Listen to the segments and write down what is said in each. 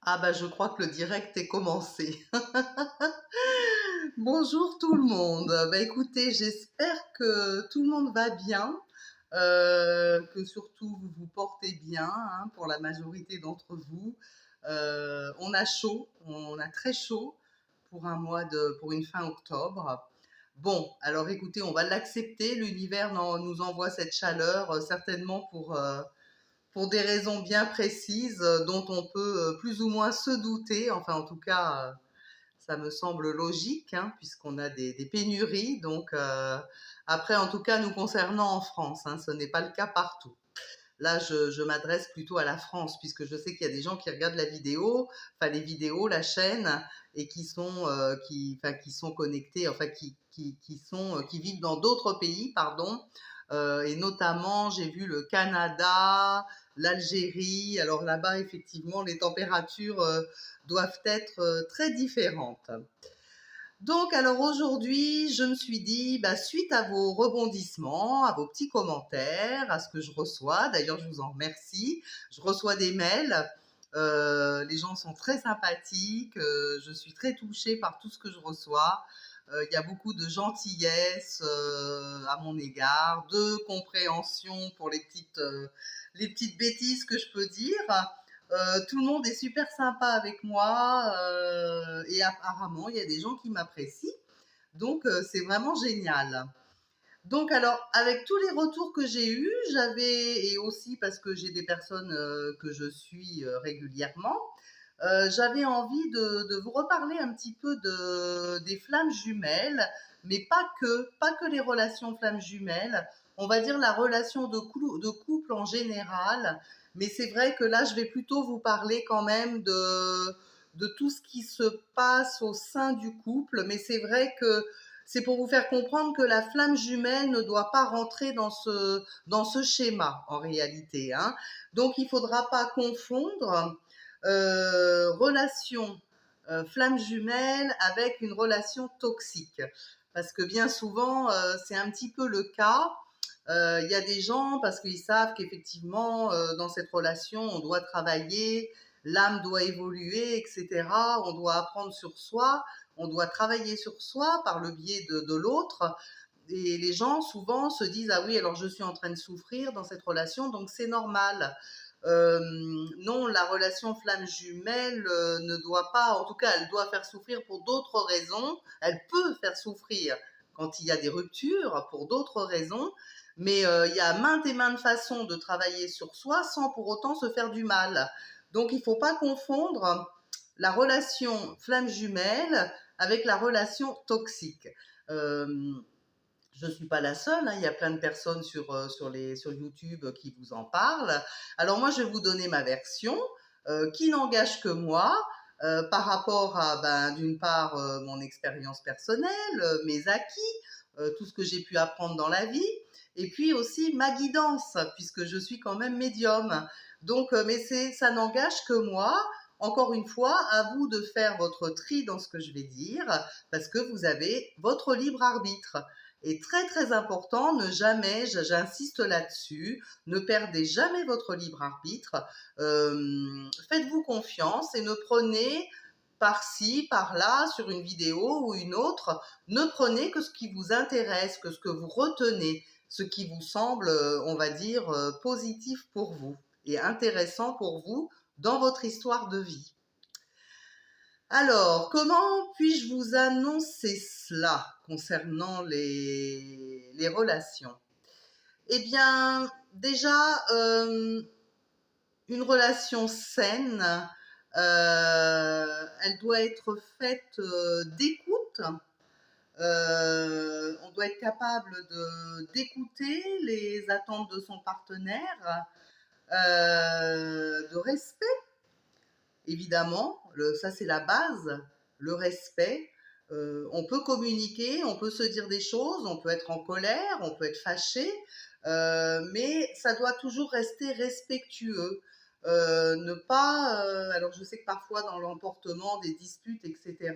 Ah bah je crois que le direct est commencé. Bonjour tout le monde. Bah écoutez, j'espère que tout le monde va bien, que surtout vous vous portez bien, hein, pour la majorité d'entre vous. On a chaud, on a très chaud pour une fin octobre. Bon, alors écoutez, on va l'accepter. L'univers nous envoie cette chaleur, certainement pour des raisons bien précises dont on peut plus ou moins se douter. Enfin, en tout cas, ça me semble logique, hein, puisqu'on a des pénuries. Donc, après, en tout cas, nous concernant en France, hein, ce n'est pas le cas partout. Là, je m'adresse plutôt à la France, puisque je sais qu'il y a des gens qui regardent la vidéo, enfin les vidéos, la chaîne, et qui sont connectés, enfin qui vivent dans d'autres pays, pardon. Et notamment, j'ai vu le Canada, l'Algérie. Alors là-bas, effectivement, les températures doivent être très différentes. Donc, alors aujourd'hui, je me suis dit, bah, suite à vos rebondissements, à vos petits commentaires, à ce que je reçois, d'ailleurs, je vous en remercie. Je reçois des mails, les gens sont très sympathiques, je suis très touchée par tout ce que je reçois. Il y a beaucoup de gentillesse à mon égard, de compréhension pour les petites bêtises que je peux dire. Tout le monde est super sympa avec moi et apparemment, il y a des gens qui m'apprécient. Donc, c'est vraiment génial. Donc, alors, avec tous les retours que j'ai eus, et aussi parce que j'ai des personnes que je suis régulièrement, j'avais envie de vous reparler un petit peu des flammes jumelles, mais pas que les relations flammes jumelles, on va dire la relation de couple en général, mais c'est vrai que là, je vais plutôt vous parler quand même de tout ce qui se passe au sein du couple, mais c'est vrai que c'est pour vous faire comprendre que la flamme jumelle ne doit pas rentrer dans ce schéma en réalité, hein. Donc, il ne faudra pas confondre relation flamme jumelle avec une relation toxique. Parce que bien souvent, c'est un petit peu le cas. Il y a des gens, parce qu'ils savent qu'effectivement, dans cette relation, on doit travailler, l'âme doit évoluer, etc. On doit apprendre sur soi, on doit travailler sur soi par le biais de l'autre. Et les gens, souvent, se disent, ah oui, alors je suis en train de souffrir dans cette relation, donc c'est normal. Non, la relation flamme jumelle ne doit pas, en tout cas, elle doit faire souffrir pour d'autres raisons. Elle peut faire souffrir quand il y a des ruptures pour d'autres raisons, mais il y a maintes et maintes façons de travailler sur soi sans pour autant se faire du mal. Donc, il ne faut pas confondre la relation flamme jumelle avec la relation toxique. Euh, je ne suis pas la seule, hein, il y a plein de personnes sur YouTube qui vous en parlent. Alors moi, je vais vous donner ma version, qui n'engage que moi, par rapport à, ben, d'une part, mon expérience personnelle, mes acquis, tout ce que j'ai pu apprendre dans la vie, et puis aussi ma guidance, puisque je suis quand même médium. Donc, mais ça n'engage que moi. Encore une fois, à vous de faire votre tri dans ce que je vais dire, parce que vous avez votre libre arbitre. Et très très important, ne jamais, j'insiste là-dessus, ne perdez jamais votre libre arbitre. Faites-vous confiance et ne prenez par-ci, par-là, sur une vidéo ou une autre, ne prenez que ce qui vous intéresse, que ce que vous retenez, ce qui vous semble, on va dire, positif pour vous et intéressant pour vous dans votre histoire de vie. Alors, comment puis-je vous annoncer cela concernant les relations? Eh bien, déjà, une relation saine, elle doit être faite d'écoute. On doit être capable d'écouter les attentes de son partenaire, de respect évidemment, ça c'est la base, le respect. On peut communiquer, on peut se dire des choses, on peut être en colère, on peut être fâché, mais ça doit toujours rester respectueux. Ne pas, alors je sais que parfois dans l'emportement des disputes, etc.,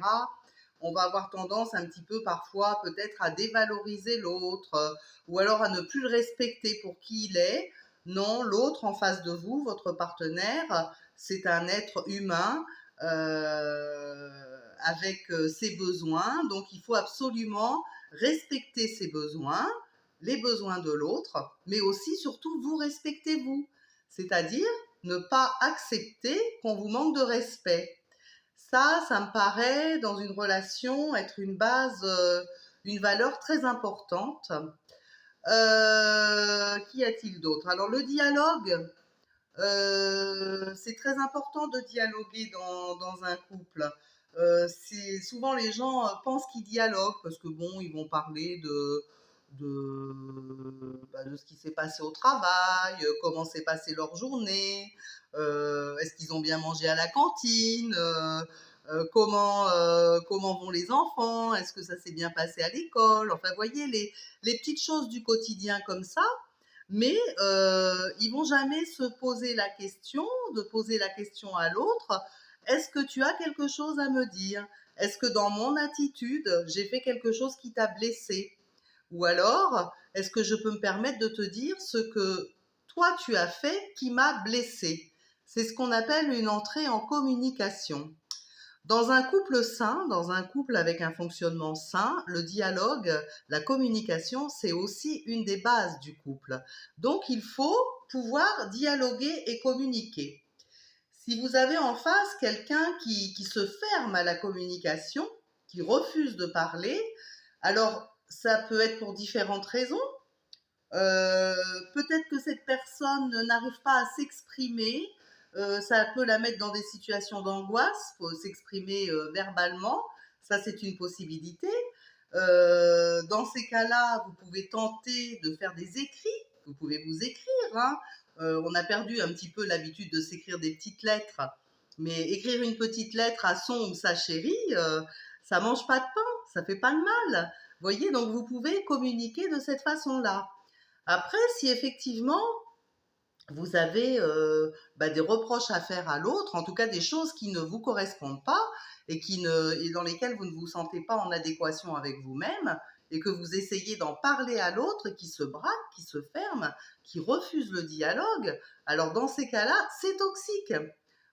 on va avoir tendance un petit peu parfois peut-être à dévaloriser l'autre, ou alors à ne plus le respecter pour qui il est. Non, l'autre en face de vous, votre partenaire, c'est un être humain avec ses besoins. Donc, il faut absolument respecter ses besoins, les besoins de l'autre, mais aussi, surtout, vous respectez vous. C'est-à-dire ne pas accepter qu'on vous manque de respect. Ça me paraît, dans une relation, être une base, une valeur très importante. Qu'y a-t-il d'autre? Alors, le dialogue, c'est très important de dialoguer dans un couple. Souvent, les gens pensent qu'ils dialoguent parce que, bon, ils vont parler de ce qui s'est passé au travail, comment s'est passée leur journée, est-ce qu'ils ont bien mangé à la cantine, comment vont les enfants, est-ce que ça s'est bien passé à l'école, enfin, vous voyez, les petites choses du quotidien comme ça, mais ils vont jamais se poser la question, de poser la question à l'autre, est-ce que tu as quelque chose à me dire? Est-ce que dans mon attitude, j'ai fait quelque chose qui t'a blessé? Ou alors, est-ce que je peux me permettre de te dire ce que toi tu as fait qui m'a blessé? C'est ce qu'on appelle une entrée en communication. Dans un couple sain, dans un couple avec un fonctionnement sain, le dialogue, la communication, c'est aussi une des bases du couple. Donc, il faut pouvoir dialoguer et communiquer. Si vous avez en face quelqu'un qui se ferme à la communication, qui refuse de parler, alors ça peut être pour différentes raisons. Peut-être que cette personne n'arrive pas à s'exprimer, ça peut la mettre dans des situations d'angoisse, faut s'exprimer verbalement, ça c'est une possibilité. Dans ces cas-là, vous pouvez tenter de faire des écrits, vous pouvez vous écrire, hein. On a perdu un petit peu l'habitude de s'écrire des petites lettres, mais écrire une petite lettre à son ou sa chérie, ça mange pas de pain, ça fait pas de mal. Voyez, donc vous pouvez communiquer de cette façon-là. Après, si effectivement vous avez des reproches à faire à l'autre, en tout cas des choses qui ne vous correspondent pas et dans lesquelles vous ne vous sentez pas en adéquation avec vous-même, et que vous essayez d'en parler à l'autre et qui se braque, qui se ferme, qui refuse le dialogue, alors dans ces cas-là, c'est toxique.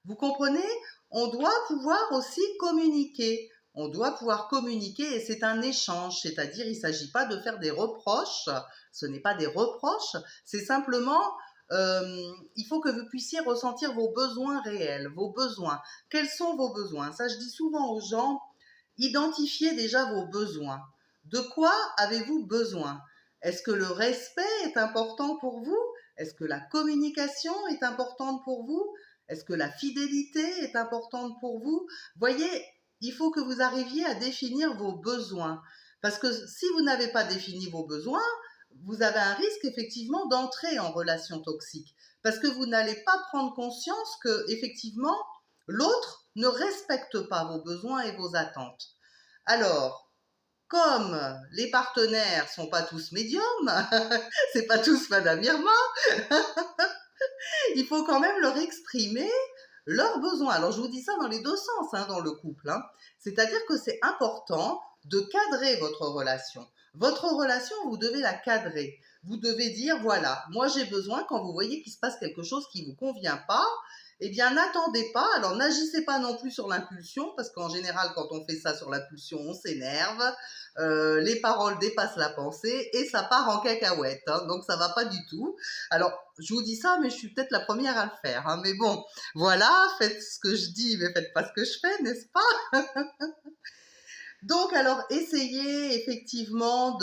Vous comprenez? On doit pouvoir aussi communiquer. On doit pouvoir communiquer et c'est un échange, c'est-à-dire il ne s'agit pas de faire des reproches, ce n'est pas des reproches, c'est simplement, il faut que vous puissiez ressentir vos besoins réels, vos besoins. Quels sont vos besoins? Ça, je dis souvent aux gens, identifiez déjà vos besoins. De quoi avez-vous besoin? Est-ce que le respect est important pour vous? Est-ce que la communication est importante pour vous? Est-ce que la fidélité est importante pour vous? Voyez, il faut que vous arriviez à définir vos besoins. Parce que si vous n'avez pas défini vos besoins, vous avez un risque effectivement d'entrer en relation toxique. Parce que vous n'allez pas prendre conscience que effectivement l'autre ne respecte pas vos besoins et vos attentes. Alors, comme les partenaires sont pas tous médiums, c'est pas tous Madame Irma, il faut quand même leur exprimer leurs besoins. Alors, je vous dis ça dans les deux sens, hein, dans le couple, hein. C'est-à-dire que c'est important de cadrer votre relation. Votre relation, vous devez la cadrer. Vous devez dire, voilà, moi j'ai besoin, quand vous voyez qu'il se passe quelque chose qui ne vous convient pas, eh bien, n'attendez pas. Alors, n'agissez pas non plus sur l'impulsion, parce qu'en général, quand on fait ça sur l'impulsion, on s'énerve, les paroles dépassent la pensée et ça part en cacahuète, hein, donc ça va pas du tout. Alors, je vous dis ça, mais je suis peut-être la première à le faire, hein, mais bon, voilà, faites ce que je dis, mais faites pas ce que je fais, n'est-ce pas? Donc, alors, essayez effectivement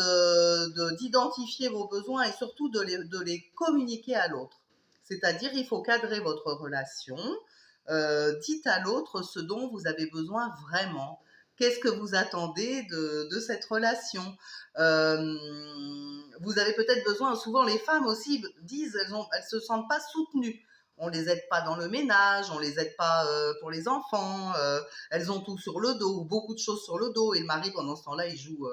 d'identifier vos besoins et surtout de les communiquer à l'autre. C'est-à-dire, il faut cadrer votre relation. Dites à l'autre ce dont vous avez besoin vraiment. Qu'est-ce que vous attendez de cette relation? Vous avez peut-être besoin, souvent les femmes aussi disent, elles se sentent pas soutenues. On les aide pas dans le ménage, on les aide pas pour les enfants, elles ont tout sur le dos, ou beaucoup de choses sur le dos, et le mari, pendant ce temps-là, il joue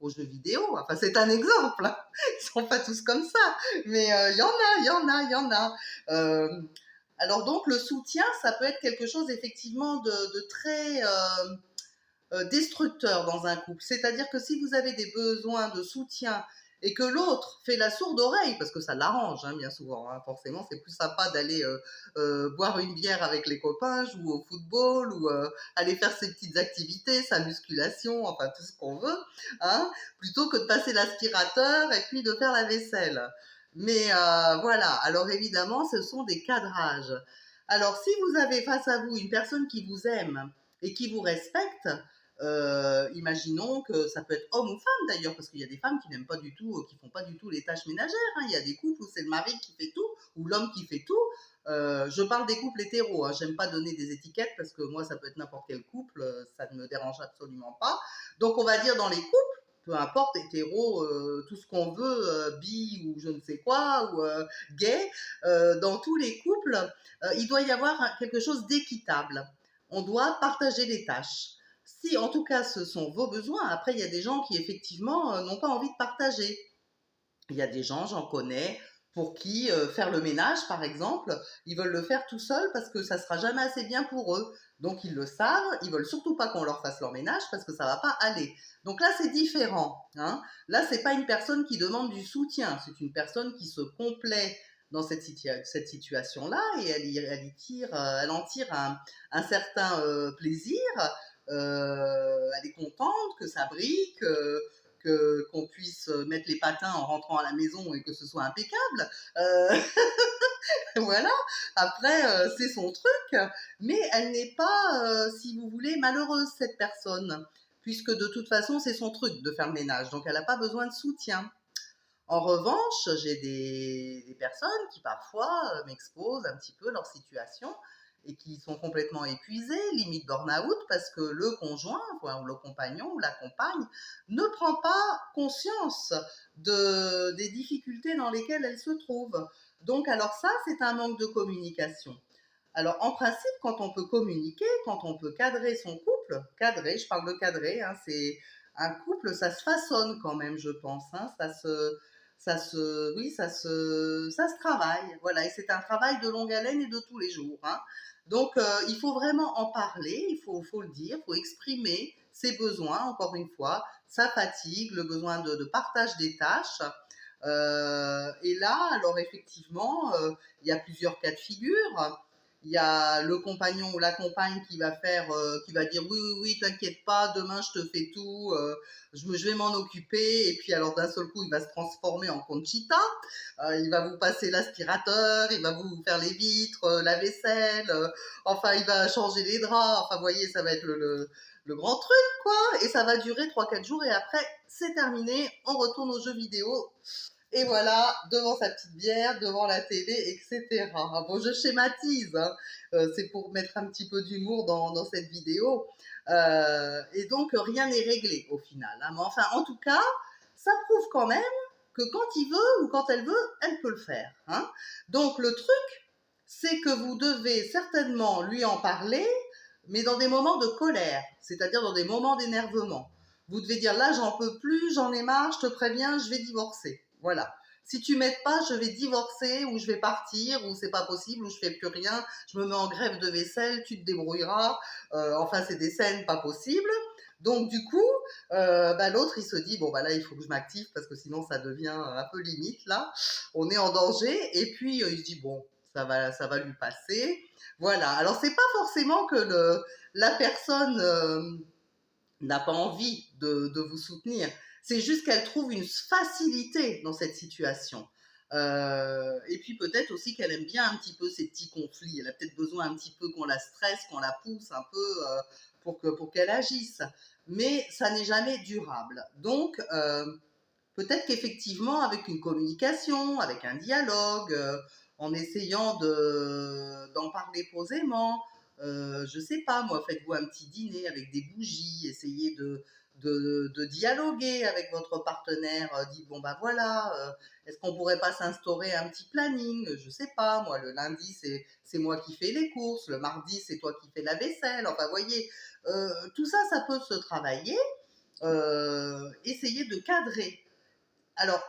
aux jeux vidéo. Enfin, c'est un exemple, hein. Ils sont pas tous comme ça, mais il y en a, il y en a, il y en a. Alors donc, le soutien, ça peut être quelque chose effectivement de très destructeur dans un couple. C'est-à-dire que si vous avez des besoins de soutien et que l'autre fait la sourde oreille, parce que ça l'arrange, hein, bien souvent, hein, forcément, c'est plus sympa d'aller boire une bière avec les copains, jouer au football, ou aller faire ses petites activités, sa musculation, enfin tout ce qu'on veut, hein, plutôt que de passer l'aspirateur et puis de faire la vaisselle. Mais voilà, alors évidemment, ce sont des cadrages. Alors, si vous avez face à vous une personne qui vous aime et qui vous respecte, imaginons que ça peut être homme ou femme d'ailleurs, parce qu'il y a des femmes qui n'aiment pas du tout, qui font pas du tout les tâches ménagères, hein. Il y a des couples où c'est le mari qui fait tout, ou l'homme qui fait tout. Je parle des couples hétéros, hein. J'aime pas donner des étiquettes parce que moi, ça peut être n'importe quel couple, ça ne me dérange absolument pas. Donc, on va dire dans les couples, peu importe, hétéro, tout ce qu'on veut, bi ou je ne sais quoi, ou gay, dans tous les couples, il doit y avoir quelque chose d'équitable. On doit partager les tâches. Si, en tout cas, ce sont vos besoins, après, il y a des gens qui, effectivement, n'ont pas envie de partager. Il y a des gens, j'en connais, pour qui faire le ménage, par exemple, ils veulent le faire tout seuls parce que ça sera jamais assez bien pour eux. Donc ils le savent, ils veulent surtout pas qu'on leur fasse leur ménage parce que ça va pas aller. Donc là, c'est différent, hein. Là, c'est pas une personne qui demande du soutien, c'est une personne qui se complaît dans cette situation-là et elle en tire un certain plaisir. Elle est contente que ça brille, qu'on puisse mettre les patins en rentrant à la maison et que ce soit impeccable. Voilà, après, c'est son truc, mais elle n'est pas, si vous voulez, malheureuse, cette personne, puisque de toute façon, c'est son truc de faire le ménage, donc elle n'a pas besoin de soutien. En revanche, j'ai des personnes qui parfois m'exposent un petit peu leur situation et qui sont complètement épuisées, limite burn-out, parce que le conjoint, enfin, ou le compagnon ou la compagne ne prend pas conscience des difficultés dans lesquelles elle se trouve. Donc, alors ça, c'est un manque de communication. Alors, en principe, quand on peut communiquer, quand on peut cadrer son couple, cadrer, je parle de cadrer, hein, c'est un couple, ça se façonne quand même, je pense, hein, oui, ça se travaille, voilà, et c'est un travail de longue haleine et de tous les jours, hein. Donc, il faut vraiment en parler, faut le dire, il faut exprimer ses besoins, encore une fois, sa fatigue, le besoin de partage des tâches. Et là, alors effectivement, il y a plusieurs cas de figure. Il y a le compagnon ou la compagne qui va qui va dire oui, oui, oui, t'inquiète pas, demain je te fais tout, je vais m'en occuper. Et puis alors d'un seul coup, il va se transformer en Conchita. Il va vous passer l'aspirateur, il va vous faire les vitres, la vaisselle, enfin il va changer les draps. Enfin, vous voyez, ça va être le grand truc, quoi. Et ça va durer 3-4 jours et après, c'est terminé. On retourne aux jeux vidéo et voilà, devant sa petite bière, devant la télé, etc. Bon, je schématise, hein. C'est pour mettre un petit peu d'humour dans cette vidéo. Et donc, rien n'est réglé au final, hein. Mais enfin, en tout cas, ça prouve quand même que quand il veut ou quand elle veut, elle peut le faire, hein. Donc, le truc, c'est que vous devez certainement lui en parler, mais dans des moments de colère, c'est-à-dire dans des moments d'énervement. Vous devez dire là, j'en peux plus, j'en ai marre, je te préviens, je vais divorcer. Voilà. Si tu m'aides pas, je vais divorcer ou je vais partir ou c'est pas possible ou je fais plus rien, je me mets en grève de vaisselle, tu te débrouilleras. Enfin, c'est des scènes pas possibles. Donc du coup, l'autre il se dit bon bah là il faut que je m'active parce que sinon ça devient un peu limite là. On est en danger et puis il se dit bon ça va lui passer. Voilà. Alors c'est pas forcément que la personne n'a pas envie de vous soutenir. C'est juste qu'elle trouve une facilité dans cette situation. Et puis peut-être aussi qu'elle aime bien un petit peu ces petits conflits. Elle a peut-être besoin un petit peu qu'on la stresse, qu'on la pousse un peu pour qu'elle agisse. Mais ça n'est jamais durable. Donc, peut-être qu'effectivement, avec une communication, avec un dialogue, en essayant d'en parler posément, je sais pas, moi, faites-vous un petit dîner avec des bougies, essayez de dialoguer avec votre partenaire, dites bon bah voilà, est-ce qu'on pourrait pas s'instaurer un petit planning? Je sais pas, moi le lundi c'est moi qui fais les courses, le mardi c'est toi qui fais la vaisselle, enfin voyez, tout ça ça peut se travailler, essayer de cadrer. Alors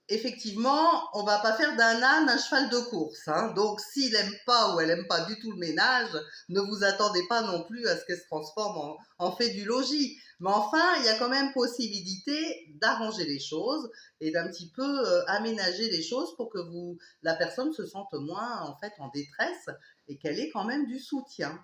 effectivement, on va pas faire d'un âne un cheval de course, hein. Donc, s'il aime pas ou elle aime pas du tout le ménage, ne vous attendez pas non plus à ce qu'elle se transforme en fait du logis. Mais enfin, il y a quand même possibilité d'arranger les choses et d'un petit peu aménager les choses pour que la personne se sente moins en fait en détresse et qu'elle ait quand même du soutien.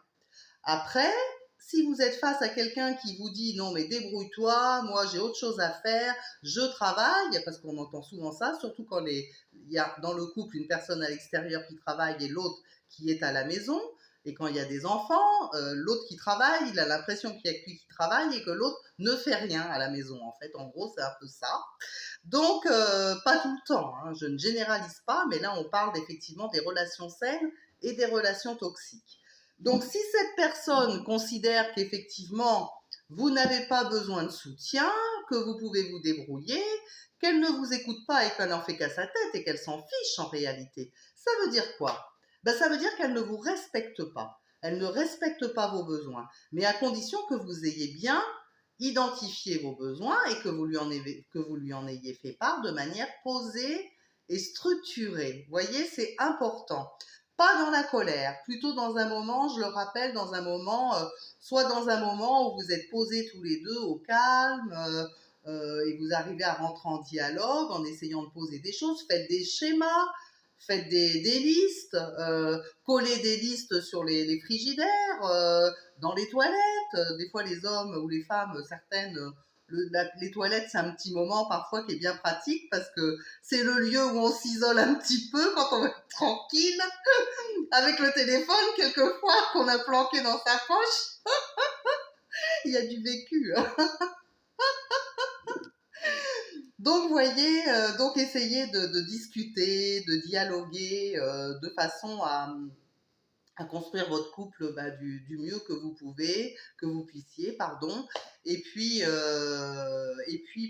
Après, si vous êtes face à quelqu'un qui vous dit non mais débrouille-toi, moi j'ai autre chose à faire, je travaille, parce qu'on entend souvent ça, surtout quand il y a dans le couple une personne à l'extérieur qui travaille et l'autre qui est à la maison, et quand il y a des enfants, l'autre qui travaille, il a l'impression qu'il y a que lui qui travaille et que l'autre ne fait rien à la maison. En fait, en gros, c'est un peu ça. Donc, pas tout le temps, hein, je ne généralise pas, mais là on parle effectivement des relations saines et des relations toxiques. Donc, si cette personne considère qu'effectivement, vous n'avez pas besoin de soutien, que vous pouvez vous débrouiller, qu'elle ne vous écoute pas et qu'elle n'en fait qu'à sa tête et qu'elle s'en fiche en réalité, ça veut dire quoi? Ben, ça veut dire qu'elle ne vous respecte pas. Elle ne respecte pas vos besoins, mais à condition que vous ayez bien identifié vos besoins et que vous lui en ayez fait part de manière posée et structurée. Vous voyez, c'est important. Pas dans la colère, plutôt dans un moment, je le rappelle, dans un moment, soit dans un moment où vous êtes posés tous les deux au calme et vous arrivez à rentrer en dialogue en essayant de poser des choses, faites des schémas, faites des listes, collez des listes sur les frigidaires, dans les toilettes. Des fois, les hommes ou les femmes, certaines, les toilettes, c'est un petit moment parfois qui est bien pratique parce que c'est le lieu où on s'isole un petit peu quand on veut être tranquille avec le téléphone quelquefois qu'on a planqué dans sa poche. Il y a du vécu. Donc, vous voyez, donc essayez de discuter, de dialoguer de façon à construire votre couple du mieux que vous pouvez, que vous puissiez, pardon. Et puis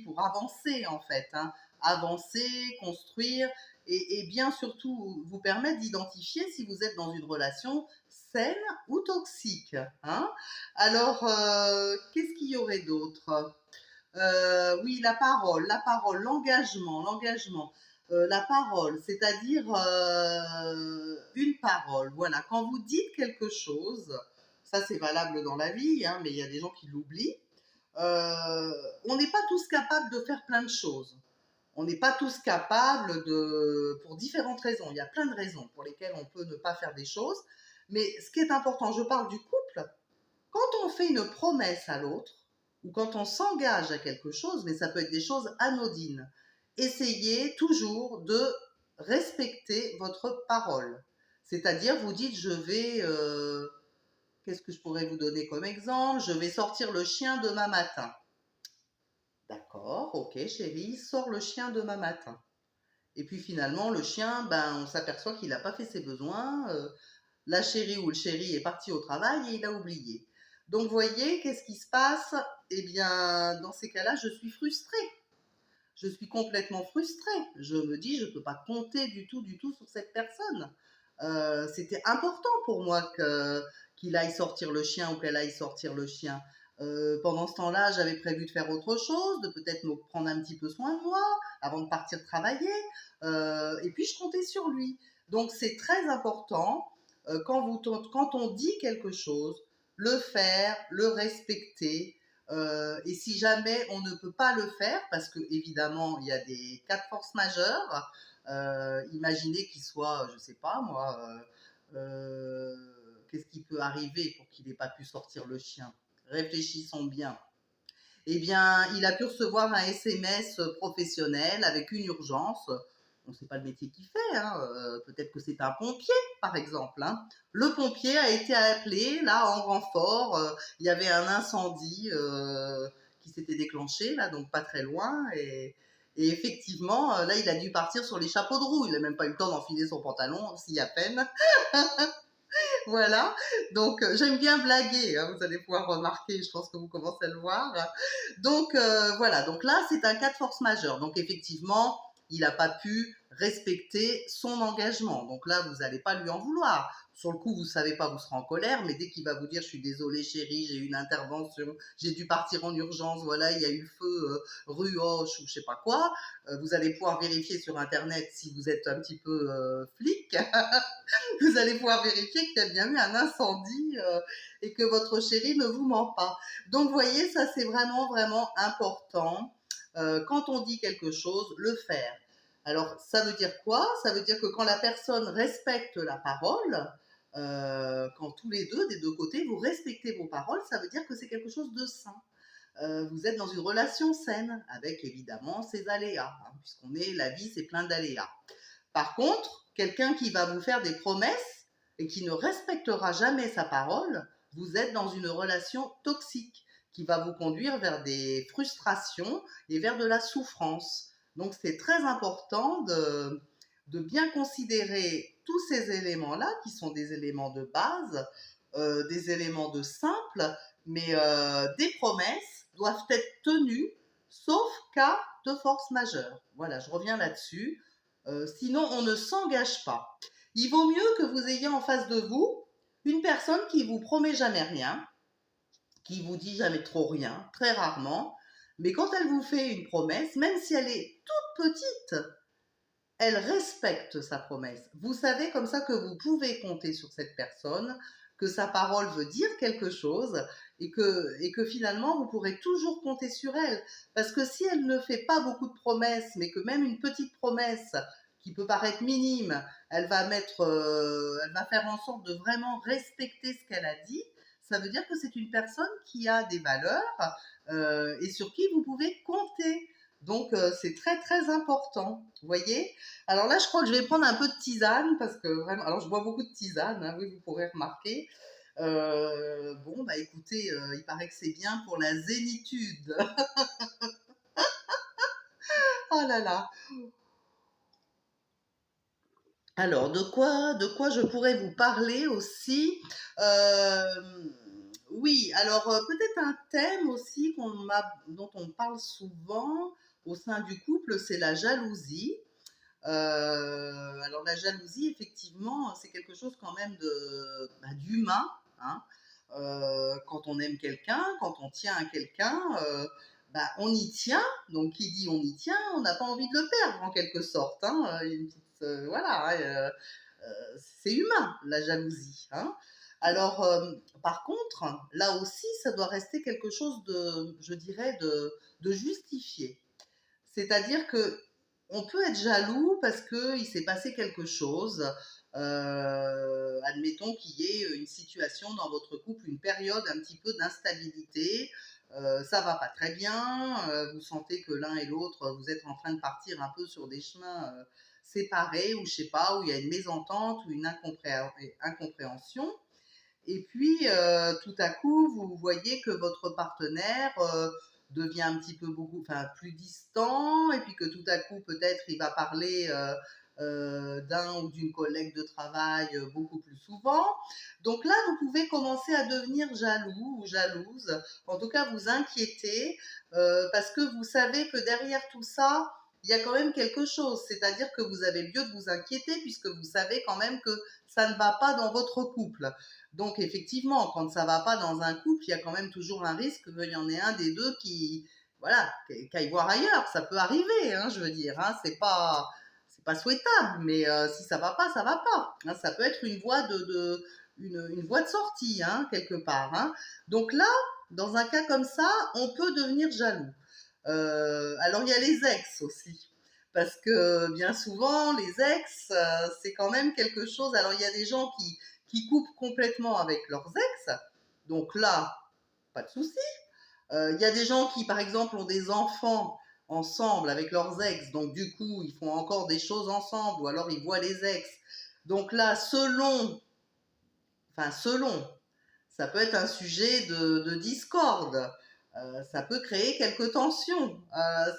pour avancer en fait, hein, avancer, construire et bien surtout vous permettre d'identifier si vous êtes dans une relation saine ou toxique. Hein. Alors, qu'est-ce qu'il y aurait d'autre? Oui, la parole, l'engagement. La parole, c'est-à-dire une parole. Voilà, quand vous dites quelque chose, ça c'est valable dans la vie, hein, mais il y a des gens qui l'oublient. On n'est pas tous capables de faire plein de choses. On n'est pas tous capables pour différentes raisons. Il y a plein de raisons pour lesquelles on peut ne pas faire des choses. Mais ce qui est important, je parle du couple, quand on fait une promesse à l'autre, ou quand on s'engage à quelque chose, mais ça peut être des choses anodines, essayez toujours de respecter votre parole. C'est-à-dire, vous dites, qu'est-ce que je pourrais vous donner comme exemple? Je vais sortir le chien demain matin. D'accord, ok chérie, sors le chien demain matin. Et puis finalement, le chien, on s'aperçoit qu'il n'a pas fait ses besoins. La chérie ou le chéri est parti au travail et il a oublié. Donc, vous voyez, qu'est-ce qui se passe? Eh bien, dans ces cas-là, je suis frustrée. Je suis complètement frustrée. Je me dis, je ne peux pas compter du tout sur cette personne. C'était important pour moi qu'il aille sortir le chien ou qu'elle aille sortir le chien. Pendant ce temps-là, j'avais prévu de faire autre chose, de peut-être me prendre un petit peu soin de moi avant de partir travailler. Et puis, je comptais sur lui. Donc, c'est très important quand on dit quelque chose, le faire, le respecter. Et si jamais on ne peut pas le faire, parce que évidemment il y a des cas de force majeure, imaginez qu'il soit, je sais pas moi, qu'est-ce qui peut arriver pour qu'il n'ait pas pu sortir le chien? Réfléchissons bien. Eh bien, il a pu recevoir un SMS professionnel avec une urgence. On ne sait pas le métier qu'il fait, hein. Peut-être que c'est un pompier, par exemple. Hein. Le pompier a été appelé, là, en renfort. Il y avait un incendie qui s'était déclenché, là, donc pas très loin. Et effectivement, là, il a dû partir sur les chapeaux de roue. Il n'a même pas eu le temps d'enfiler son pantalon, si à peine. Voilà, donc j'aime bien blaguer, hein, vous allez pouvoir remarquer, je pense que vous commencez à le voir. Donc voilà, donc là c'est un cas de force majeure. Donc effectivement, il n'a pas pu respecter son engagement. Donc là, vous n'allez pas lui en vouloir. Sur le coup, vous ne savez pas, vous serez en colère, mais dès qu'il va vous dire « je suis désolé chérie, j'ai eu une intervention, j'ai dû partir en urgence, voilà, il y a eu le feu rue Hoche ou je sais pas quoi », vous allez pouvoir vérifier sur Internet si vous êtes un petit peu flic, vous allez pouvoir vérifier qu'il y a bien eu un incendie et que votre chéri ne vous ment pas. Donc, vous voyez, ça c'est vraiment, vraiment important. Quand on dit quelque chose, le faire. Alors, ça veut dire quoi? Ça veut dire que quand la personne respecte la parole, quand tous les deux, des deux côtés, vous respectez vos paroles, ça veut dire que c'est quelque chose de sain. Vous êtes dans une relation saine, avec évidemment ses aléas, hein, puisqu'on est, la vie, c'est plein d'aléas. Par contre, quelqu'un qui va vous faire des promesses et qui ne respectera jamais sa parole, vous êtes dans une relation toxique qui va vous conduire vers des frustrations et vers de la souffrance. Donc, c'est très important de bien considérer tous ces éléments-là, qui sont des éléments de base, des éléments de simple, mais des promesses doivent être tenues, sauf cas de force majeure. Voilà, je reviens là-dessus. Sinon, on ne s'engage pas. Il vaut mieux que vous ayez en face de vous une personne qui vous promet jamais rien, qui vous dit jamais trop rien, très rarement, mais quand elle vous fait une promesse, même si elle est toute petite, elle respecte sa promesse. Vous savez comme ça que vous pouvez compter sur cette personne, que sa parole veut dire quelque chose et que finalement vous pourrez toujours compter sur elle. Parce que si elle ne fait pas beaucoup de promesses, mais que même une petite promesse qui peut paraître minime, elle va faire en sorte de vraiment respecter ce qu'elle a dit, ça veut dire que c'est une personne qui a des valeurs et sur qui vous pouvez compter. Donc, c'est très, très important. Vous voyez? Alors là, je crois que je vais prendre un peu de tisane parce que vraiment, alors je bois beaucoup de tisane, hein, oui, vous pourrez remarquer. Bon, bah écoutez, il paraît que c'est bien pour la zénitude. Oh là là. Alors, de quoi je pourrais vous parler aussi? Oui, alors peut-être un thème aussi dont on parle souvent au sein du couple, c'est la jalousie. Alors la jalousie, effectivement, c'est quelque chose quand même d'humain, hein. Quand on aime quelqu'un, quand on tient à quelqu'un, on y tient. Donc qui dit on y tient, on n'a pas envie de le perdre en quelque sorte, hein. Voilà, hein, c'est humain la jalousie, hein. Alors par contre, là aussi, ça doit rester quelque chose de, je dirais, de justifié. C'est-à-dire que on peut être jaloux parce qu'il s'est passé quelque chose. Admettons qu'il y ait une situation dans votre couple, une période un petit peu d'instabilité. Ça va pas très bien. Vous sentez que l'un et l'autre, vous êtes en train de partir un peu sur des chemins séparés, ou je sais pas, où il y a une mésentente ou une incompréhension. Et puis, tout à coup, vous voyez que votre partenaire devient un petit peu enfin, plus distant, et puis que tout à coup, peut-être, il va parler d'un ou d'une collègue de travail beaucoup plus souvent. Donc là, vous pouvez commencer à devenir jaloux ou jalouse, en tout cas vous inquiéter, parce que vous savez que derrière tout ça, il y a quand même quelque chose, c'est-à-dire que vous avez lieu de vous inquiéter puisque vous savez quand même que ça ne va pas dans votre couple. Donc effectivement, quand ça va pas dans un couple, il y a quand même toujours un risque qu'il y en ait un des deux voilà, qui aille voir ailleurs. Ça peut arriver, hein, je veux dire, hein, c'est pas souhaitable, mais si ça va pas, ça va pas. Hein, ça peut être une voie une voie de sortie, hein, quelque part. Hein. Donc là, dans un cas comme ça, on peut devenir jaloux. Alors il y a les ex aussi. Parce que bien souvent, les ex, c'est quand même quelque chose. Alors il y a des gens qui coupent complètement avec leurs ex. Donc là, pas de souci. Il y a des gens qui, par exemple, ont des enfants ensemble avec leurs ex. Donc du coup, ils font encore des choses ensemble ou alors ils voient les ex. Donc là, selon, ça peut être un sujet de discorde. Ça peut créer quelques tensions.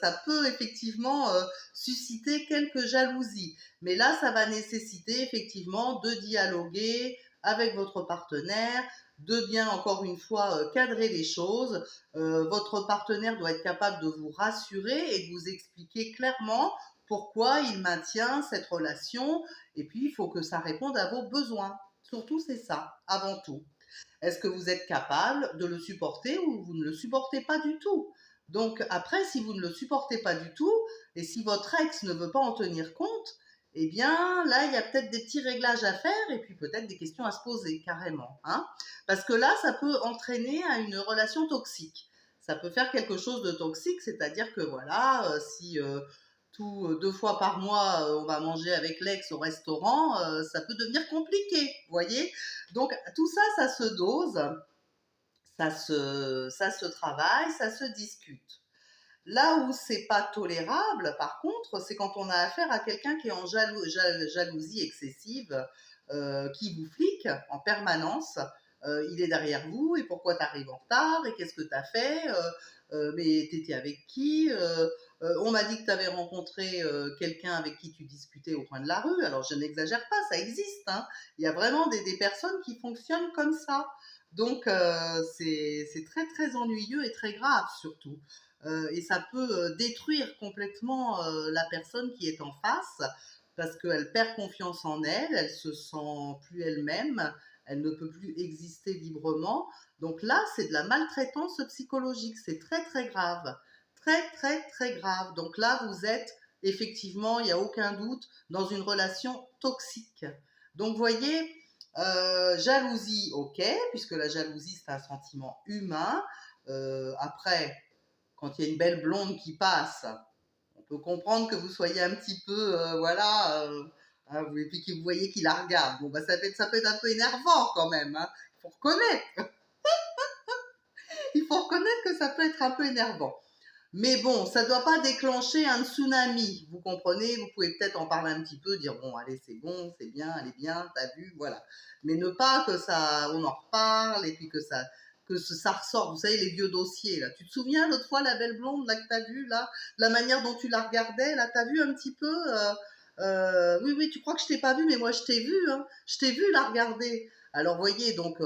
Ça peut effectivement susciter quelques jalousies. Mais là, ça va nécessiter effectivement de dialoguer avec votre partenaire, de bien, encore une fois, cadrer les choses. Votre partenaire doit être capable de vous rassurer et de vous expliquer clairement pourquoi il maintient cette relation, et puis il faut que ça réponde à vos besoins. Surtout, c'est ça, avant tout. Est-ce que vous êtes capable de le supporter ou vous ne le supportez pas du tout? Donc après, si vous ne le supportez pas du tout, et si votre ex ne veut pas en tenir compte, eh bien là, il y a peut-être des petits réglages à faire et puis peut-être des questions à se poser carrément, hein. Parce que là, ça peut entraîner à une relation toxique. Ça peut faire quelque chose de toxique, c'est-à-dire que voilà, si deux fois par mois, on va manger avec l'ex au restaurant, ça peut devenir compliqué, vous voyez. Donc tout ça, ça se dose, ça se travaille, ça se discute. Là où c'est pas tolérable, par contre, c'est quand on a affaire à quelqu'un qui est en jalousie excessive, qui vous flique en permanence. Il est derrière vous, et pourquoi tu arrives en retard, et qu'est-ce que tu as fait, mais t'étais avec qui, on m'a dit que tu avais rencontré quelqu'un avec qui tu discutais au coin de la rue. Alors je n'exagère pas, ça existe, hein. Il y a vraiment des personnes qui fonctionnent comme ça. Donc c'est très très ennuyeux et très grave surtout. Et ça peut détruire complètement la personne qui est en face, parce qu'elle perd confiance en elle, elle se sent plus elle-même, elle ne peut plus exister librement. Donc là, c'est de la maltraitance psychologique, c'est très très grave, très très très grave. Donc là, vous êtes effectivement, il n'y a aucun doute, dans une relation toxique. Donc voyez, jalousie, ok, puisque la jalousie c'est un sentiment humain. Après, quand il y a une belle blonde qui passe, on peut comprendre que vous soyez un petit peu, voilà, hein, et puis que vous voyez qu'il la regarde. Bon, bah, ça peut être un peu énervant quand même, hein. Il faut reconnaître. Il faut reconnaître que ça peut être un peu énervant. Mais bon, ça ne doit pas déclencher un tsunami, vous comprenez? Vous pouvez peut-être en parler un petit peu, dire bon, allez, c'est bon, c'est bien, elle est bien, t'as vu, voilà. Mais ne pas que ça, on en reparle et puis ça ressorte. Vous savez, les vieux dossiers, là. Tu te souviens l'autre fois, la belle blonde, là, que t'as vue, là, la manière dont tu la regardais, là, t'as vu un petit peu, oui, oui, tu crois que je t'ai pas vu, mais moi, je t'ai vu, hein. Je t'ai vu la regarder. Alors, voyez, donc,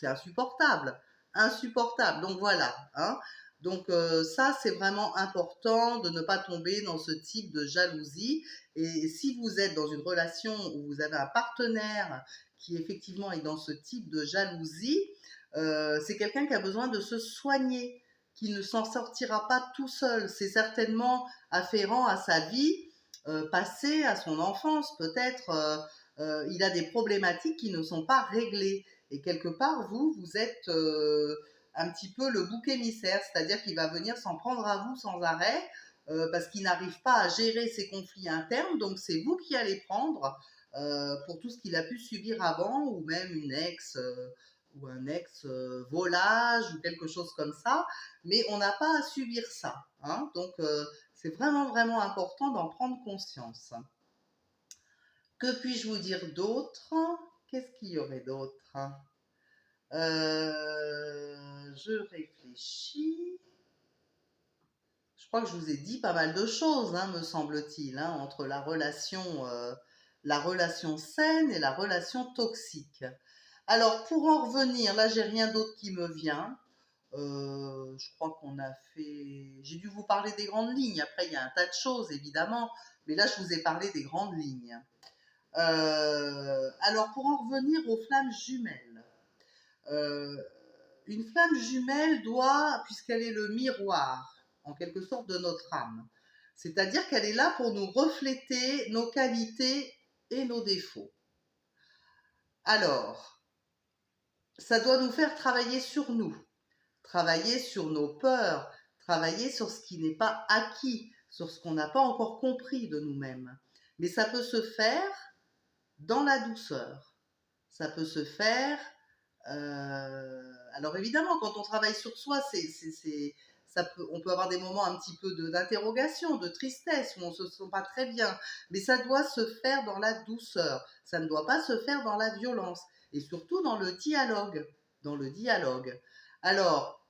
c'est insupportable. Insupportable. Donc, voilà, hein. Donc ça, c'est vraiment important de ne pas tomber dans ce type de jalousie. Et si vous êtes dans une relation où vous avez un partenaire qui effectivement est dans ce type de jalousie, c'est quelqu'un qui a besoin de se soigner, qui ne s'en sortira pas tout seul. C'est certainement afférent à sa vie passée, à son enfance peut-être. Il a des problématiques qui ne sont pas réglées. Et quelque part, vous êtes un petit peu le bouc émissaire, c'est-à-dire qu'il va venir s'en prendre à vous sans arrêt parce qu'il n'arrive pas à gérer ses conflits internes, donc c'est vous qui allez prendre pour tout ce qu'il a pu subir avant, ou même une ex ou un ex volage ou quelque chose comme ça, mais on n'a pas à subir ça, hein. Donc c'est vraiment vraiment important d'en prendre conscience. Que puis-je vous dire d'autre? Qu'est-ce qu'il y aurait d'autre? Je réfléchis. Je crois que je vous ai dit pas mal de choses, hein, me semble-t-il, hein, entre la relation saine et la relation toxique. Alors, pour en revenir, là, j'ai rien d'autre qui me vient. Je crois qu'on a fait. J'ai dû vous parler des grandes lignes. Après, il y a un tas de choses, évidemment, mais là, je vous ai parlé des grandes lignes. Alors, pour en revenir aux flammes jumelles. Euh, une flamme jumelle doit, puisqu'elle est le miroir, en quelque sorte, de notre âme, c'est-à-dire qu'elle est là pour nous refléter nos qualités et nos défauts. Alors, ça doit nous faire travailler sur nos peurs, travailler sur ce qui n'est pas acquis, sur ce qu'on n'a pas encore compris de nous-mêmes. Mais ça peut se faire dans la douceur. Ça peut se faire alors évidemment, quand on travaille sur soi, on peut avoir des moments un petit peu d'interrogation, de tristesse, où on ne se sent pas très bien. Mais ça doit se faire dans la douceur. Ça ne doit pas se faire dans la violence. Et surtout dans le dialogue. Dans le dialogue. Alors,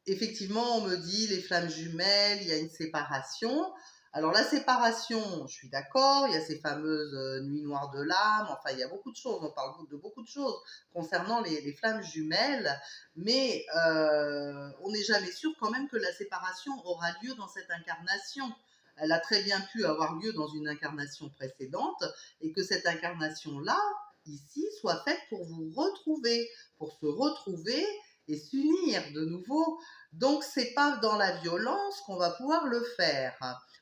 effectivement, on me dit les flammes jumelles, il y a une séparation. Alors la séparation, je suis d'accord, il y a ces fameuses nuits noires de l'âme, enfin il y a beaucoup de choses, on parle de beaucoup de choses concernant les flammes jumelles, mais on n'est jamais sûr quand même que la séparation aura lieu dans cette incarnation. elle a très bien pu avoir lieu dans une incarnation précédente et que cette incarnation-là, ici, soit faite pour vous retrouver, pour se retrouver et s'unir de nouveau. Donc, c'est pas dans la violence qu'on va pouvoir le faire.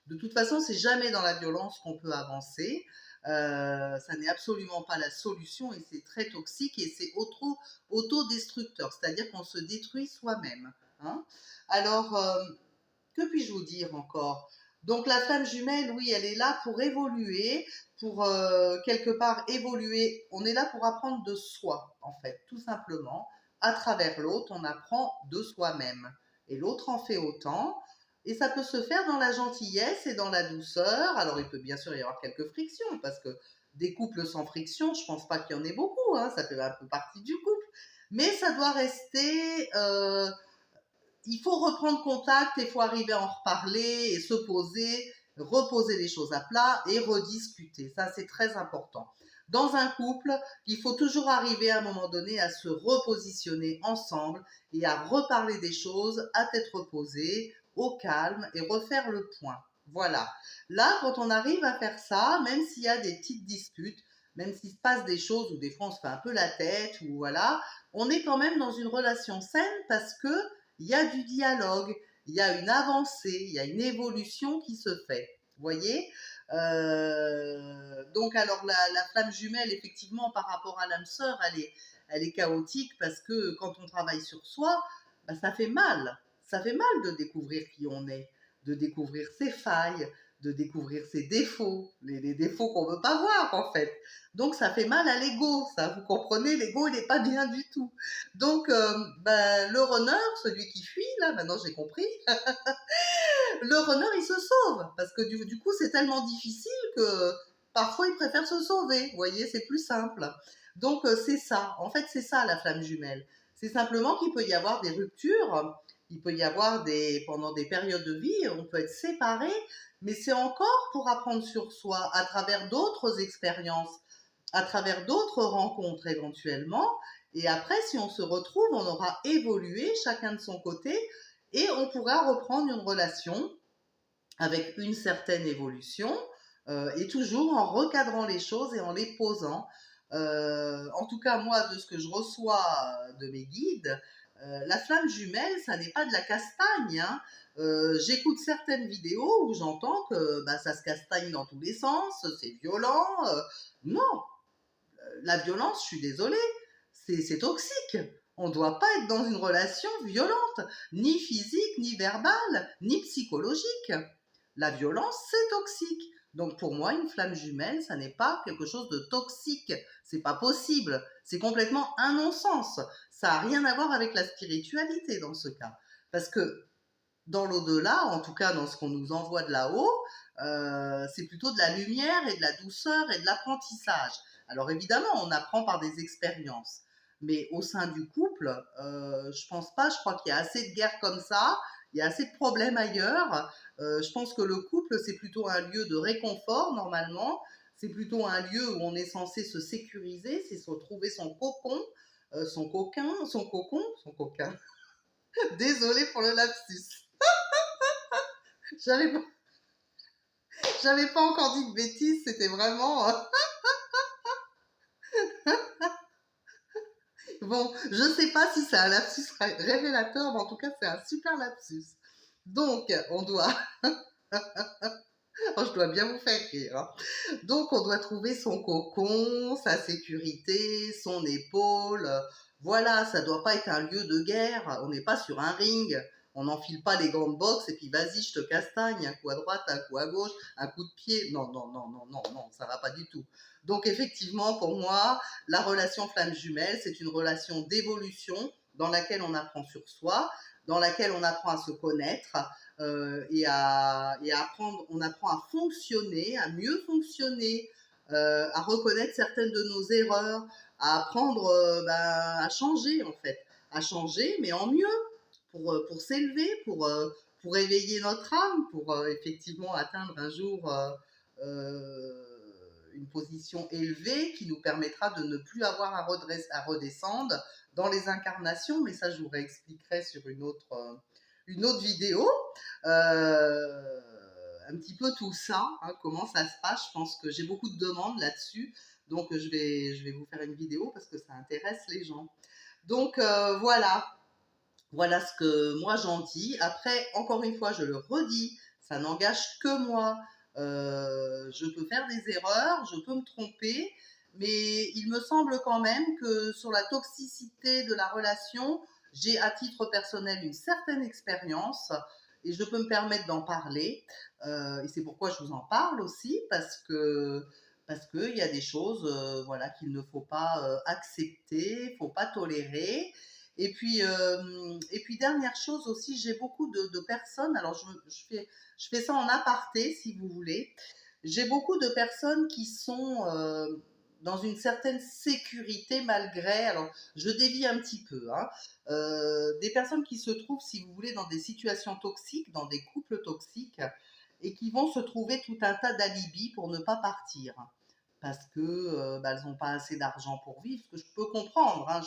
De toute façon, c'est jamais dans la violence qu'on peut avancer. Ça n'est absolument pas la solution et c'est très toxique et c'est autodestructeur, c'est-à-dire qu'on se détruit soi-même. Hein. Alors, que puis-je vous dire encore? Donc la flamme jumelle, oui, elle est là pour évoluer, pour quelque part évoluer. On est là pour apprendre de soi, en fait, tout simplement. À travers l'autre, on apprend de soi-même. Et l'autre en fait autant. Et ça peut se faire dans la gentillesse et dans la douceur. Alors il peut bien sûr y avoir quelques frictions, parce que des couples sans friction, je pense pas qu'il y en ait beaucoup, hein, ça fait un peu partie du couple. Mais ça doit rester il faut reprendre contact, il faut arriver à en reparler et se poser, reposer les choses à plat et rediscuter. Ça, c'est très important. Dans un couple, il faut toujours arriver à un moment donné à se repositionner ensemble et à reparler des choses à tête reposée, au calme et refaire le point. Voilà. Là, quand on arrive à faire ça, même s'il y a des petites disputes, même s'il se passe des choses où des fois on se fait un peu la tête ou voilà, on est quand même dans une relation saine parce que il y a du dialogue, il y a une avancée, il y a une évolution qui se fait. Vous voyez donc, alors, la flamme jumelle, effectivement, par rapport à l'âme sœur, elle est chaotique parce que quand on travaille sur soi, bah, ça fait mal. Ça fait mal de découvrir qui on est, de découvrir ses failles, de découvrir ses défauts, les défauts qu'on ne veut pas voir, en fait. Donc, ça fait mal à l'ego, ça, vous comprenez, l'ego, il n'est pas bien du tout. Donc, ben, le runner, celui qui fuit, là, maintenant j'ai compris, le runner, il se sauve, parce que du coup, c'est tellement difficile que parfois, il préfère se sauver, vous voyez, c'est plus simple. Donc, c'est ça, en fait, c'est ça, la flamme jumelle. C'est simplement qu'il peut y avoir des ruptures, il peut y avoir pendant des périodes de vie, on peut être séparés, mais c'est encore pour apprendre sur soi à travers d'autres expériences, à travers d'autres rencontres éventuellement. Et après, si on se retrouve, on aura évolué chacun de son côté et on pourra reprendre une relation avec une certaine évolution et toujours en recadrant les choses et en les posant. En tout cas, moi, de ce que je reçois de mes guides, la flamme jumelle, ça n'est pas de la castagne. Hein. J'écoute certaines vidéos où j'entends que bah, ça se castagne dans tous les sens, c'est violent. Non, la violence, je suis désolée, c'est toxique. On ne doit pas être dans une relation violente, ni physique, ni verbale, ni psychologique. La violence, c'est toxique. Donc pour moi, une flamme jumelle, ça n'est pas quelque chose de toxique. C'est pas possible. C'est complètement un non-sens. Ça n'a rien à voir avec la spiritualité dans ce cas. Parce que dans l'au-delà, en tout cas dans ce qu'on nous envoie de là-haut, c'est plutôt de la lumière et de la douceur et de l'apprentissage. Alors évidemment, on apprend par des expériences, mais au sein du couple, je pense pas, je crois qu'il y a assez de guerres comme ça, il y a assez de problèmes ailleurs. Je pense que le couple, c'est plutôt un lieu de réconfort normalement, c'est plutôt un lieu où on est censé se sécuriser, c'est se trouver son cocon, son coquin. Désolée pour le lapsus. J'avais pas, j'avais pas encore dit de bêtises, c'était vraiment. Bon, je sais pas si c'est un lapsus révélateur, mais en tout cas, c'est un super lapsus. Donc, on doit. Oh, je dois bien vous faire rire. Hein. Donc, on doit trouver son cocon, sa sécurité, son épaule. Voilà, ça doit pas être un lieu de guerre. On n'est pas sur un ring. On n'enfile pas les gants de boxe et puis vas-y, je te castagne, un coup à droite, un coup à gauche, un coup de pied. Non, non, non, non, non, non, ça va pas du tout. Donc, effectivement, pour moi, la relation flamme jumelle, c'est une relation d'évolution dans laquelle on apprend sur soi, dans laquelle on apprend à se connaître, et à apprendre, on apprend à fonctionner, à mieux fonctionner, à reconnaître certaines de nos erreurs, à apprendre à changer en fait, à changer mais en mieux, pour s'élever, pour éveiller notre âme, pour effectivement atteindre un jour une position élevée qui nous permettra de ne plus avoir à redescendre dans les incarnations, mais ça je vous réexpliquerai sur une autre vidéo. Euh, un petit peu tout ça, hein, comment ça se passe. Je pense que j'ai beaucoup de demandes là-dessus, donc je vais vous faire une vidéo parce que ça intéresse les gens. Donc voilà, voilà ce que moi j'en dis. Après, encore une fois, je le redis, ça n'engage que moi. Je peux faire des erreurs, je peux me tromper, mais il me semble quand même que sur la toxicité de la relation, j'ai à titre personnel une certaine expérience et je peux me permettre d'en parler. Et c'est pourquoi je vous en parle aussi, parce qu'il y a des choses voilà, qu'il ne faut pas accepter, il ne faut pas tolérer. Et puis dernière chose aussi, j'ai beaucoup de personnes, alors je fais ça en aparté si vous voulez, j'ai beaucoup de personnes qui sont dans une certaine sécurité malgré, alors je dévie un petit peu, hein, des personnes qui se trouvent, si vous voulez, dans des situations toxiques, dans des couples toxiques, et qui vont se trouver tout un tas d'alibis pour ne pas partir parce que bah, elles n'ont pas assez d'argent pour vivre, ce que je peux comprendre. Hein,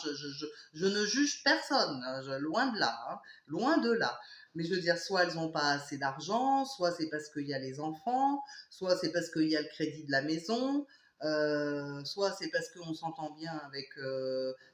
je ne juge personne, hein, loin de là, hein, loin de là. Mais je veux dire, soit elles n'ont pas assez d'argent, soit c'est parce qu'il y a les enfants, soit c'est parce qu'il y a le crédit de la maison, soit c'est parce qu'on s'entend bien avec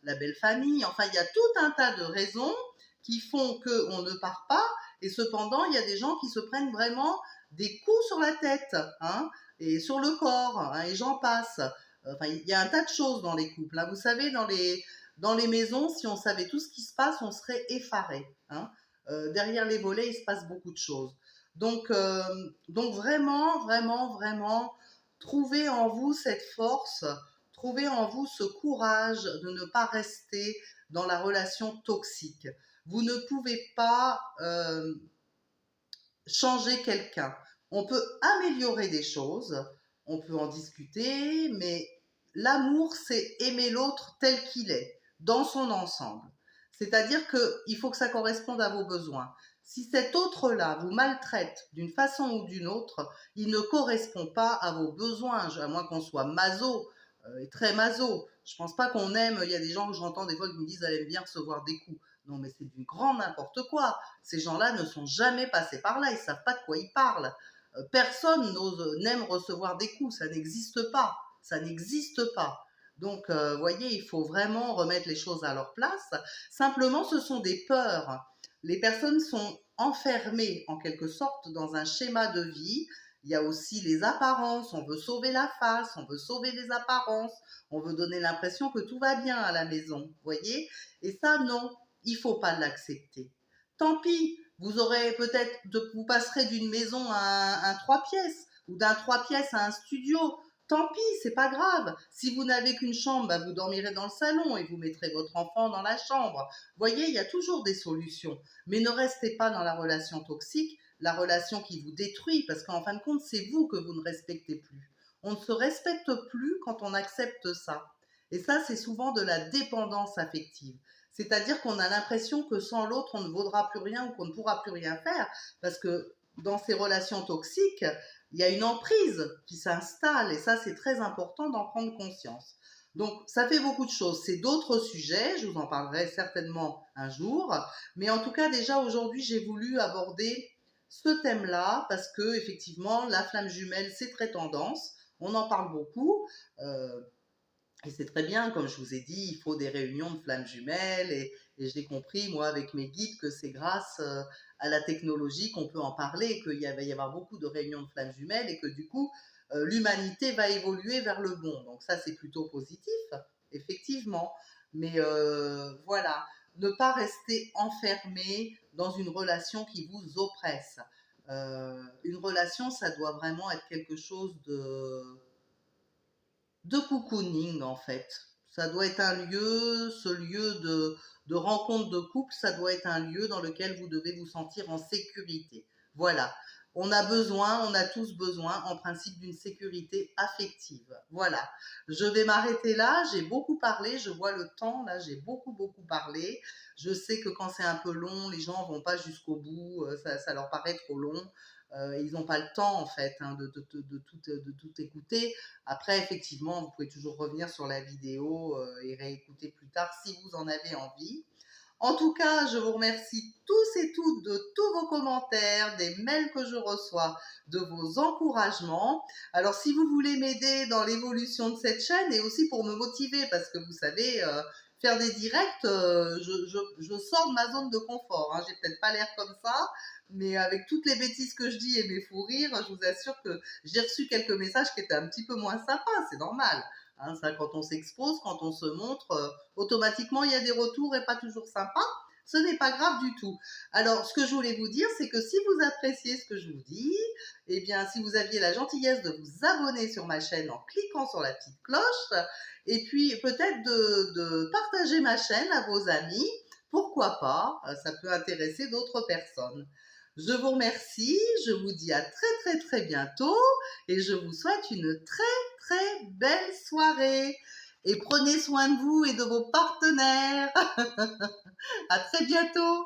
la belle famille. Enfin, il y a tout un tas de raisons qui font qu'on ne part pas. Et cependant, il y a des gens qui se prennent vraiment des coups sur la tête, hein, et sur le corps, hein, et j'en passe. Enfin, il y a un tas de choses dans les couples, hein. Vous savez, dans les maisons, si on savait tout ce qui se passe, on serait effaré, hein. Derrière les volets, il se passe beaucoup de choses. Donc vraiment, vraiment, vraiment, trouvez en vous cette force, trouvez en vous ce courage de ne pas rester dans la relation toxique. Vous ne pouvez pas changer quelqu'un. On peut améliorer des choses, on peut en discuter, mais l'amour, c'est aimer l'autre tel qu'il est, dans son ensemble. C'est-à-dire qu'il faut que ça corresponde à vos besoins. Si cet autre-là vous maltraite d'une façon ou d'une autre, il ne correspond pas à vos besoins, à moins qu'on soit maso, et très maso. Je pense pas qu'on aime, il y a des gens que j'entends des fois qui me disent elle aime bien recevoir des coups. Non mais c'est du grand n'importe quoi. Ces gens-là ne sont jamais passés par là, ils ne savent pas de quoi ils parlent. Personne n'aime recevoir des coups, ça n'existe pas. Ça n'existe pas. Donc, vous voyez, il faut vraiment remettre les choses à leur place. Simplement, ce sont des peurs. Les personnes sont enfermées, en quelque sorte, dans un schéma de vie. Il y a aussi les apparences. On veut sauver la face, on veut sauver les apparences, on veut donner l'impression que tout va bien à la maison. Vous voyez? Et ça, non, il ne faut pas l'accepter. Tant pis, vous passerez d'une maison à un 3 pièces ou d'un 3 pièces à un studio. Tant pis, c'est pas grave. Si vous n'avez qu'une chambre, bah, vous dormirez dans le salon et vous mettrez votre enfant dans la chambre. Voyez, il y a toujours des solutions. Mais ne restez pas dans la relation toxique, la relation qui vous détruit, parce qu'en fin de compte, c'est vous que vous ne respectez plus. On ne se respecte plus quand on accepte ça. Et ça, c'est souvent de la dépendance affective. C'est-à-dire qu'on a l'impression que sans l'autre, on ne vaudra plus rien ou qu'on ne pourra plus rien faire, parce que dans ces relations toxiques, il y a une emprise qui s'installe, et ça, c'est très important d'en prendre conscience. Donc, ça fait beaucoup de choses. C'est d'autres sujets, je vous en parlerai certainement un jour, mais en tout cas, déjà aujourd'hui, j'ai voulu aborder ce thème-là, parce que effectivement, la flamme jumelle, c'est très tendance, on en parle beaucoup. Euh, et c'est très bien, comme je vous ai dit, il faut des réunions de flammes jumelles et j'ai compris, moi, avec mes guides, que c'est grâce à la technologie qu'on peut en parler, qu'il va y avoir beaucoup de réunions de flammes jumelles et que du coup, l'humanité va évoluer vers le bon. Donc ça, c'est plutôt positif, effectivement. Mais voilà, ne pas rester enfermé dans une relation qui vous oppresse. Une relation, ça doit vraiment être quelque chose de cocooning en fait. Ça doit être un lieu, ce lieu de rencontre de couple, ça doit être un lieu dans lequel vous devez vous sentir en sécurité. Voilà. On a besoin, on a tous besoin en principe d'une sécurité affective. Voilà. Je vais m'arrêter là, j'ai beaucoup parlé, je vois le temps, là j'ai beaucoup parlé. Je sais que quand c'est un peu long, les gens vont pas jusqu'au bout, ça leur paraît trop long. Ils n'ont pas le temps en fait hein, de tout écouter. Après, effectivement, vous pouvez toujours revenir sur la vidéo et réécouter plus tard si vous en avez envie. En tout cas, je vous remercie tous et toutes de tous vos commentaires, des mails que je reçois, de vos encouragements. Alors, si vous voulez m'aider dans l'évolution de cette chaîne et aussi pour me motiver, parce que vous savez, faire des directs, je sors de ma zone de confort, hein. J'ai peut-être pas l'air comme ça, mais avec toutes les bêtises que je dis et mes fous rires, je vous assure que j'ai reçu quelques messages qui étaient un petit peu moins sympas, c'est normal. Hein, ça, quand on s'expose, quand on se montre, automatiquement il y a des retours et pas toujours sympas. Ce n'est pas grave du tout. Alors, ce que je voulais vous dire, c'est que si vous appréciez ce que je vous dis, eh bien, si vous aviez la gentillesse de vous abonner sur ma chaîne en cliquant sur la petite cloche, et puis peut-être de partager ma chaîne à vos amis, pourquoi pas, ça peut intéresser d'autres personnes. Je vous remercie, je vous dis à très très très bientôt et je vous souhaite une très belle soirée. Et prenez soin de vous et de vos partenaires. À très bientôt.